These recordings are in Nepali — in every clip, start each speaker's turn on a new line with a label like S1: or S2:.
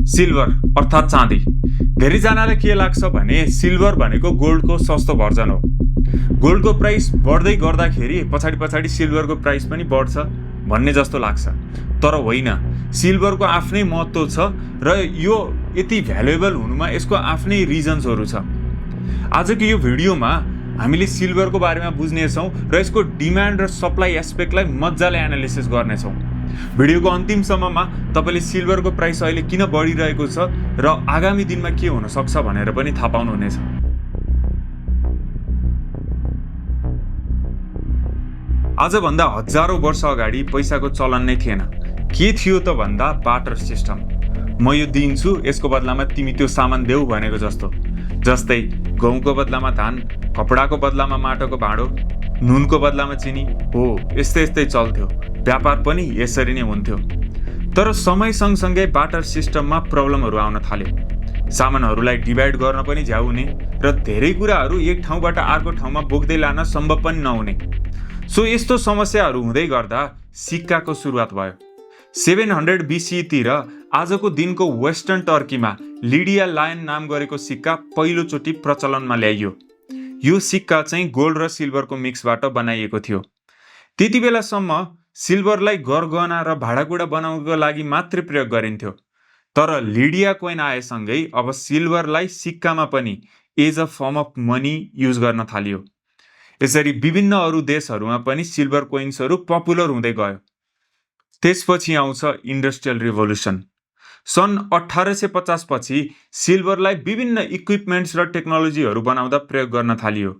S1: सिल्भर अर्थात् चाँदी। धेरैजनालाई के लाग्छ भने सिल्भर भनेको गोल्डको सस्तो भर्जन हो। गोल्डको प्राइस बढ्दै गर्दाखेरि पछाडि सिल्भरको प्राइस पनि बढ्छ भन्ने जस्तो लाग्छ। तर होइन, सिल्भरको आफ्नै महत्त्व छ र यो यति भ्यालुएबल हुनुमा यसको आफ्नै रिजन्सहरू छ। आजको यो भिडियोमा हामीले सिल्भरको बारेमा बुझ्नेछौँ र यसको डिमान्ड र सप्लाई एस्पेक्टलाई मजाले एनालिसिस गर्नेछौँ। भिडियोको अन्तिमसम्ममा तपाईँले सिल्भरको प्राइस अहिले किन बढिरहेको छ र आगामी दिनमा के हुन सक्छ भनेर पनि थाहा पाउनुहुनेछ। आजभन्दा हजारौँ वर्ष अगाडि पैसाको चलन नै थिएन। के थियो त भन्दा बाटर सिस्टम। म यो दिन्छु, यसको बदलामा तिमी त्यो सामान देऊ भनेको जस्तो। जस्तै गहुँको बदलामा धान, कपडाको बदलामा माटोको भाँडो, नुनको बदलामा चिनी। हो, यस्तै चल्थ्यो। व्यापार पनि यसरी नै हुन्थ्यो। तर समय सँगसँगै बाटर सिस्टममा प्रब्लमहरू आउन थाल्यो। सामानहरूलाई डिभाइड गर्न पनि झ्याउ हुने र धेरै कुराहरू एक ठाउँबाट अर्को ठाउँमा बोक्दै लान सम्भव पनि नहुने। सो यस्तो समस्याहरू हुँदै गर्दा सिक्काको सुरुवात भयो। 700 BC तिर आजको दिनको वेस्टर्न टर्कीमा लिडिया लायन नाम गरेको सिक्का पहिलोचोटि प्रचलनमा ल्याइयो। यो सिक्का चाहिँ गोल्ड र सिल्भरको मिक्सबाट बनाइएको थियो। त्यति बेलासम्म सिल्भरलाई गरगहना र भाँडाकुँडा बनाउनको लागि मात्रै प्रयोग गरिन्थ्यो। तर लिडिया कोइन आएसँगै अब सिल्भरलाई सिक्कामा पनि as a form of money use गर्न थालियो। यसरी विभिन्न अरू देशहरूमा पनि सिल्भर कोइन्सहरू पपुलर हुँदै गयो। त्यसपछि आउँछ इन्डस्ट्रियल रिभोल्युसन। सन् 1850 पछि सिल्भरलाई विभिन्न इक्विपमेन्ट्स र टेक्नोलोजीहरू बनाउँदा प्रयोग गर्न थालियो।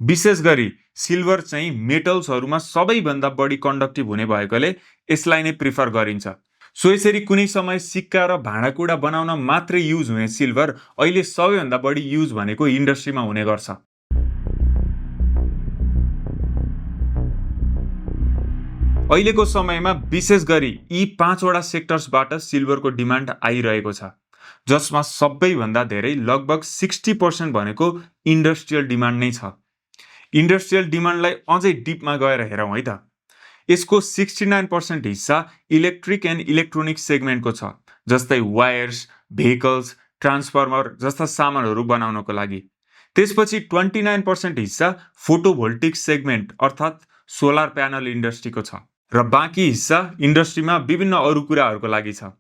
S1: विशेष गरी सिल्भर चाहिँ मेटल्सहरूमा सबैभन्दा बढी कन्डक्टिभ हुने भएकोले यसलाई नै प्रिफर गरिन्छ। सो यसरी कुनै समय सिक्का र भाँडाकुँडा बनाउन मात्रै युज हुने सिल्भर अहिले सबैभन्दा बढी युज भनेको इन्डस्ट्रीमा हुने गर्छ। अहिलेको समयमा विशेष गरी यी 5वटा सेक्टर्सबाट सिल्भरको डिमान्ड आइरहेको छ, जसमा सबैभन्दा धेरै लगभग 60% भनेको इन्डस्ट्रियल डिमान्ड नै छ। इन्डस्ट्रियल डिमान्डलाई अझै डिपमा गएर हेरौँ है त। यसको 69% हिस्सा इलेक्ट्रिक एन्ड इलेक्ट्रोनिक सेगमेन्टको छ, जस्तै वायर्स, भेहिकल्स, ट्रान्सफर्मर जस्ता सामानहरू बनाउनको लागि। त्यसपछि 29% हिस्सा फोटोभोल्टिक सेगमेन्ट अर्थात् सोलर प्यानल इन्डस्ट्रीको छ र बाँकी हिस्सा इन्डस्ट्रीमा विभिन्न अरू कुराहरूको लागि छ।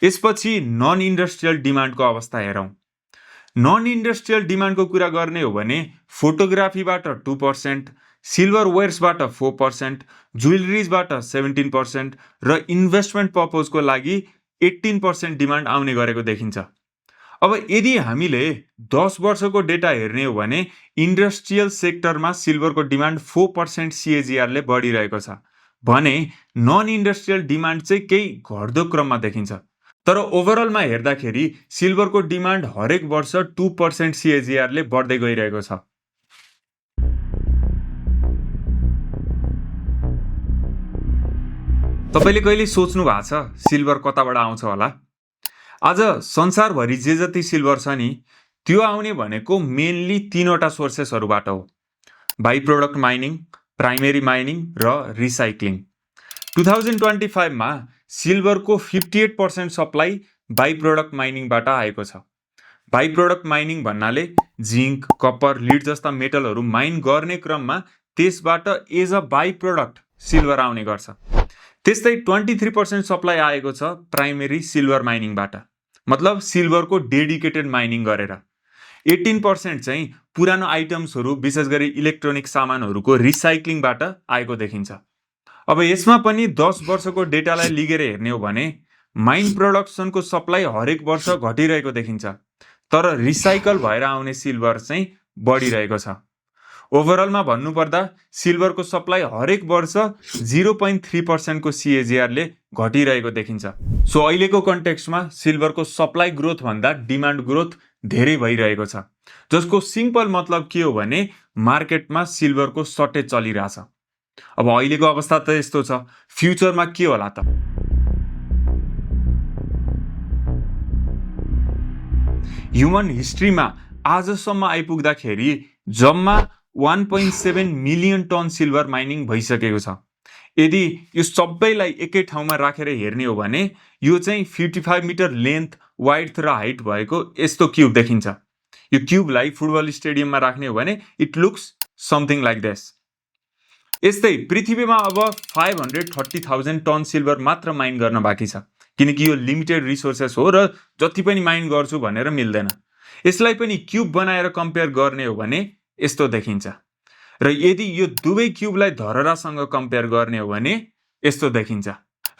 S1: यसपछि नन इन्डस्ट्रियल डिमान्डको अवस्था हेरौँ। नन इन्डस्ट्रियल डिमान्डको कुरा गर्ने हो भने फोटोग्राफीबाट 2%, सिल्भर वेयर्सबाट 4%, ज्वेलरिजबाट 17% र इन्भेस्टमेन्ट पर्पजको लागि 18% डिमान्ड आउने गरेको देखिन्छ। अब यदि हामीले 10 वर्षको डेटा हेर्ने हो भने इन्डस्ट्रियल सेक्टरमा सिल्भरको डिमान्ड 4% CAGR ले बढिरहेको छ भने नन इन्डस्ट्रियल डिमान्ड चाहिँ केही घट्दो क्रममा देखिन्छ। तर ओभरअलमा हेर्दाखेरि सिल्भरको डिमान्ड हरेक वर्ष 2% CAGR ले बढ्दै गइरहेको छ। तपाईँले कहिले सोच्नु भएको छ सिल्भर कताबाट आउँछ होला? आज संसारभरि जे जति सिल्भर छ नि त्यो आउने भनेको मेनली 3वटा सोर्सेसहरूबाट हो। By product mining, primary mining र रिसाइक्लिङ। 2025 मा सिल्भरको 58% सप्लाई बाई प्रोडक्ट माइनिङबाट आएको छ। बाई प्रोडक्ट माइनिङ भन्नाले जिङ्क, कपर, लिड जस्ता मेटलहरू माइन गर्ने क्रममा त्यसबाट as a by product silver आउने गर्छ। त्यस्तै 23% सप्लाई आएको छ प्राइमेरी सिल्भर माइनिङबाट, मतलब सिल्भरको डेडिकेटेड माइनिङ गरेर। 18% चाहिँ पुरानो आइटम्सहरू विशेष गरी इलेक्ट्रोनिक सामानहरूको रिसाइक्लिङबाट आएको देखिन्छ। अब यसमा पनि 10 वर्षको डेटालाई लिगेर हेर्ने हो भने माइन प्रोडक्सनको सप्लाई हरेक वर्ष घटिरहेको देखिन्छ, तर रिसाइकल भएर आउने सिल्भर चाहिँ बढिरहेको छ। ओभरअलमा भन्नुपर्दा सिल्भरको सप्लाई हरेक वर्ष 0.3% को CAGR ले घटिरहेको देखिन्छ। सो अहिलेको कन्टेक्स्टमा सिल्भरको सप्लाई ग्रोथ भन्दा डिमान्ड ग्रोथ धेरै भइरहेको छ, जसको सिम्पल मतलब के हो भने मार्केटमा सिल्भरको सर्टेज चलिरहेछ। अब अहिलेको अवस्था त यस्तो छ, फ्युचरमा के होला त? ह्युमन हिस्ट्रीमा आजसम्म आइपुग्दाखेरि जम्मा 1.7 मिलियन टन सिल्भर माइनिङ भइसकेको छ। यदि यो सबैलाई एकै ठाउँमा राखेर हेर्ने हो भने यो चाहिँ 55 मिटर लेन्थ वाइड्थ र हाइट भएको यस्तो क्युब देखिन्छ। यो क्युबलाई फुटबल स्टेडियममा राख्ने हो भने it looks something like this. यस्तै पृथ्वीमा अब 530,000 टन सिल्भर मात्र माइन गर्न बाँकी छ, किनकि यो लिमिटेड रिसोर्सेस हो र जति पनि माइन गर्छु भनेर मिल्दैन। यसलाई पनि क्युब बनाएर कम्पेयर गर्ने हो भने यस्तो देखिन्छ, र यदि यो दुवै क्युबलाई धरहरासँग कम्पेयर गर्ने हो भने यस्तो देखिन्छ।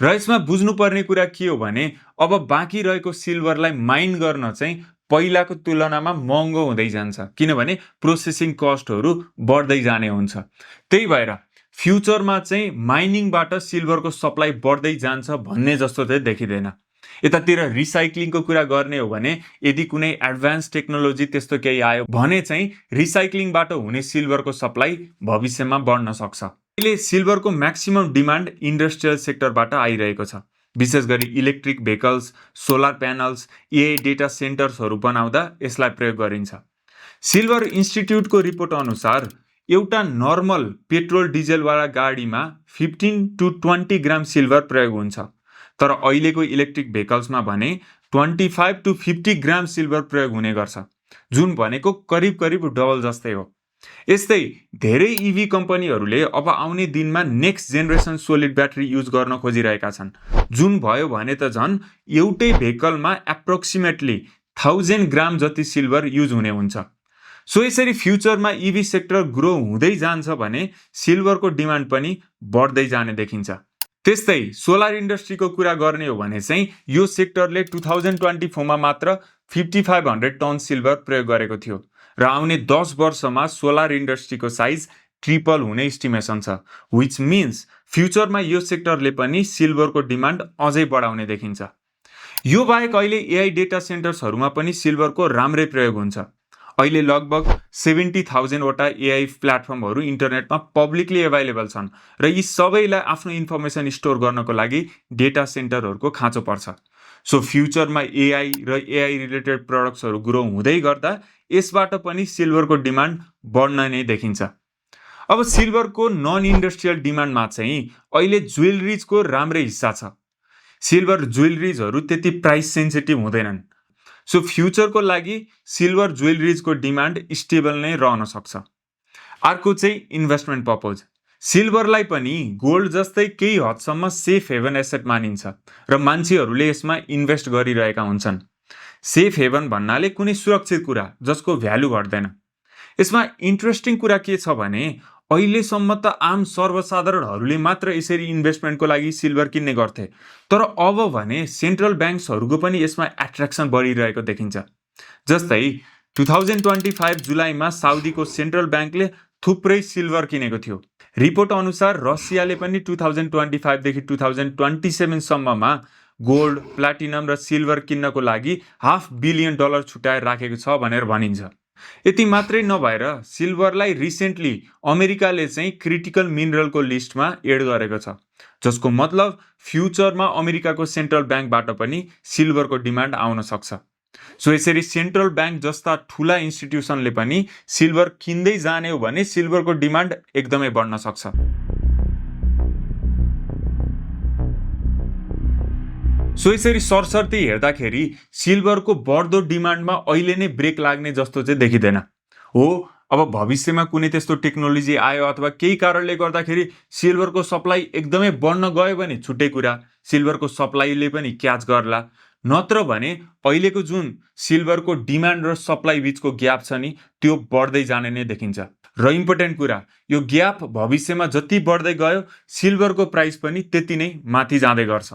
S1: र यसमा बुझ्नुपर्ने कुरा के हो भने अब बाँकी रहेको सिल्भरलाई माइन गर्न चाहिँ पहिलाको तुलनामा महँगो हुँदै जान्छ, किनभने प्रोसेसिङ कस्टहरू बढ्दै जाने हुन्छ। त्यही भएर फ्युचरमा चाहिँ माइनिङबाट सिल्भरको सप्लाई बढ्दै जान्छ भन्ने जस्तो चाहिँ देखिँदैन। यतातिर रिसाइक्लिङको कुरा गर्ने हो भने यदि कुनै एडभान्स टेक्नोलोजी त्यस्तो केही आयो भने चाहिँ रिसाइक्लिङबाट हुने सिल्भरको सप्लाई भविष्यमा बढ्न सक्छ। अहिले सिल्भरको म्याक्सिमम डिमान्ड इन्डस्ट्रियल सेक्टरबाट आइरहेको छ, विशेष गरी electric vehicles, solar panels, AI data सेन्टर्सहरू बनाउँदा यसलाई प्रयोग गरिन्छ। सिल्भर इन्स्टिट्युटको रिपोर्ट अनुसार एउटा नर्मल पेट्रोल डिजेलवाला गाडीमा 15 to 20 ग्राम सिल्भर प्रयोग हुन्छ, तर अहिलेको इलेक्ट्रिक भेहिकल्समा भने 25 to 50 ग्राम सिल्भर प्रयोग हुने गर्छ, जुन भनेको करिब करिब डबल जस्तै हो। यस्तै धेरै इभी कम्पनीहरूले अब आउने दिनमा next generation solid battery use गर्न खोजिरहेका छन्, जुन भयो भने त झन् एउटै भेहिकलमा एप्रोक्सिमेटली 1000 ग्राम जति सिल्भर युज हुने हुन्छ। सो यसरी फ्युचरमा इभी सेक्टर ग्रो हुँदै जान्छ भने सिल्भरको डिमान्ड पनि बढ्दै जाने देखिन्छ। त्यस्तै सोलर इन्डस्ट्रीको कुरा गर्ने हो भने चाहिँ यो सेक्टरले 2024 मा मात्र 5500 टन सिल्भर प्रयोग गरेको थियो, र आउने 10 वर्षमा सोलर इन्डस्ट्रीको साइज ट्रिपल हुने एस्टिमेसन छ, विच मिन्स फ्युचरमा यो सेक्टरले पनि सिल्भरको डिमान्ड अझै बढाउने देखिन्छ। यो बाहेक अहिले एआई डेटा सेन्टर्सहरूमा पनि सिल्भरको राम्रै प्रयोग हुन्छ। अहिले लगभग 70,000 वटा एआई प्लेटफर्महरू इन्टरनेटमा पब्लिकली एभाइलेबल छन्, र यी सबैलाई आफ्नो इन्फर्मेसन स्टोर गर्नको लागि डेटा सेन्टरहरूको खाँचो पर्छ। सो फ्युचरमा एआई र एआई रिलेटेड प्रडक्ट्सहरू ग्रो हुँदै गर्दा यसबाट पनि सिल्भरको डिमान्ड बढ्न नै देखिन्छ। अब सिल्भरको नन इन्डस्ट्रियल डिमान्डमा चाहिँ अहिले ज्वेलरिजको राम्रै हिस्सा छ। सिल्भर ज्वेलरिजहरू त्यति प्राइस सेन्सिटिभ हुँदैनन्, सो फ्युचरको लागि सिल्भर ज्वेलरिजको डिमान्ड स्टेबल नै रहन सक्छ। अर्को चाहिँ इन्भेस्टमेन्ट पर्पज। सिल्भरलाई पनि गोल्ड जस्तै केही हदसम्म सेफ हेभन एसेट मानिन्छ, र मान्छेहरूले यसमा इन्भेस्ट गरिरहेका हुन्छन्। सेफ हेभन भन्नाले कुनै सुरक्षित कुरा जसको भ्यालु घट्दैन। यसमा इन्ट्रेस्टिङ कुरा के छ भने अहिलेसम्म त आम सर्वसाधारणहरूले मात्र यसरी इन्भेस्टमेन्टको लागि सिल्भर किन्ने गर्थे, तर अब भने सेन्ट्रल ब्याङ्क्सहरूको पनि यसमा एट्र्याक्सन बढिरहेको देखिन्छ। जस्तै 2025 जुलाईमा साउदीको सेन्ट्रल ब्याङ्कले थुप्रै सिल्भर किनेको थियो। रिपोर्ट अनुसार रसियाले पनि 2025 देखि 2027 सम्ममा गोल्ड, प्लाटिनम र सिल्भर किन्नको लागि $500 बिलियन छुट्याएर राखेको छ भनेर भनिन्छ। यति मात्रै नभएर सिल्भरलाई रिसेन्टली अमेरिकाले चाहिँ क्रिटिकल मिनरलको लिस्टमा एड गरेको छ, जसको मतलब फ्युचरमा अमेरिकाको सेन्ट्रल ब्याङ्कबाट पनि सिल्भरको डिमान्ड आउन सक्छ। सो यसरी सेन्ट्रल ब्याङ्क जस्ता ठुला इन्स्टिट्युसनले पनि सिल्भर किन्दै जाने हो भने सिल्भरको डिमान्ड एकदमै बढ्न सक्छ। सो यसरी सरसर्ती हेर्दाखेरि सिल्भरको बढ्दो डिमान्डमा अहिले नै ब्रेक लाग्ने जस्तो चाहिँ देखिँदैन। हो, अब भविष्यमा कुनै त्यस्तो टेक्नोलोजी आयो अथवा केही कारणले गर्दाखेरि सिल्भरको सप्लाई एकदमै बढ्न गयो भने छुट्टै कुरा, सिल्भरको सप्लाईले पनि क्याच गर्ला। नत्र भने अहिलेको जुन सिल्भरको डिमान्ड र सप्लाई बिचको ग्याप छ नि त्यो बढ्दै जाने नै देखिन्छ। र इम्पोर्टेन्ट कुरा, यो ग्याप भविष्यमा जति बढ्दै गयो सिल्भरको प्राइस पनि त्यति नै माथि जाँदै गर्छ।